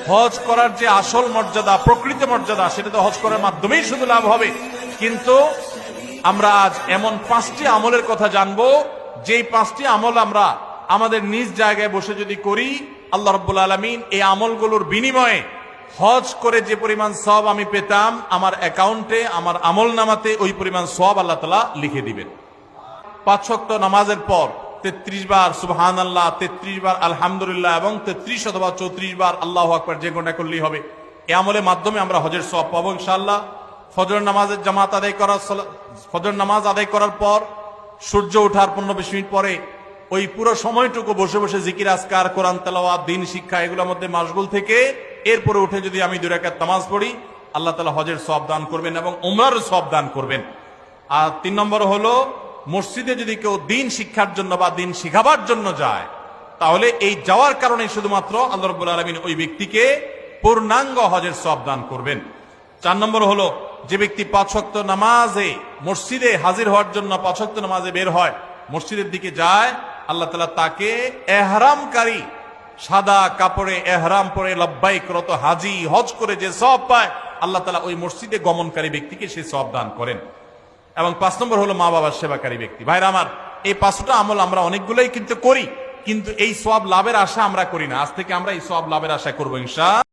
হজ করার যে আসল মর্যাদা, প্রকৃত মর্যাদা, সেটা তো হজ করার মাধ্যমেই শুধু লাভ হবে। কিন্তু আমরা আজ এমন 5টি আমলের কথা জানবো, যেই 5টি আমল আমরা আমাদের নিজ জায়গায় বসে যদি করি, আল্লাহ রাব্বুল আলামিন এই আমলগুলোর বিনিময়ে হজ করে যে পরিমাণ সওয়াব আমি পেতাম, আমার অ্যাকাউন্টে, আমার আমল নামাতে ওই পরিমাণ সওয়াব আল্লাহ তাআলা লিখে দিবেন। 5 ওয়াক্ত নামাজের পর 33 বার সুবহানাল্লাহ, 33 বার আলহামদুলিল্লাহ এবং 33 অথবা 34 বার আল্লাহু আকবার যে কোনটা করলেই হবে। এই আমলের মাধ্যমে আমরা হজের সওয়াব পাবো ইনশাআল্লাহ। ফজর নামাজের জামাত আদায় করার, ফজর নামাজ আদায় করার পর সূর্য ওঠার 15-20 মিনিট পরে ওই পুরো সময়টুকু বসে বসে জিকির আজকার, কোরআন তেলাওয়াত, দ্বীন শিক্ষা, এগুলোর মধ্যে মাশগুল থেকে এরপরে উঠে যদি আমি 2 রাকাত নামাজ পড়ি, আল্লাহ তাআলা হজের সওয়াব দান করবেন এবং উমরার সওয়াব দান করবেন। আর 3 নম্বর হলো, মসজিদে যদি কেউ দ্বীন শিক্ষার জন্য বা দ্বীন শিখাবার জন্য যায়, তাহলে এই যাওয়ার কারণে শুধুমাত্র আল্লাহ রাব্বুল আলামিন ওই ব্যক্তিকে পূর্ণাঙ্গ হজের সওয়াব দান করবেন। 4 নম্বর হলো, যে ব্যক্তি 5 ওয়াক্ত নামাজে মসজিদে হাজির হওয়ার জন্য 5 ওয়াক্ত নামাজে বের হয়, মসজিদের দিকে যায়, আল্লাহ তাআলা তাকে এহরামকারী, সাদা কাপড়ে এহরাম পরে লব্বাইক রত হাজি হজ করে যে সওয়াব পায়, আল্লাহ তাআলা ওই মসজিদে গমনকারী ব্যক্তিকে সেই সওয়াব দান করেন। এবং 5 নম্বর হলো মা বাবার সেবাকারী ব্যক্তি। ভাইরা আমার, এই 5টা আমল আমরা অনেকগুলোই কিন্তু করি, কিন্তু এই সওয়াব লাভের আশা আমরা করি না। আজ থেকে আমরা এই সওয়াব লাভের আশা করবো ইনশাআল্লাহ।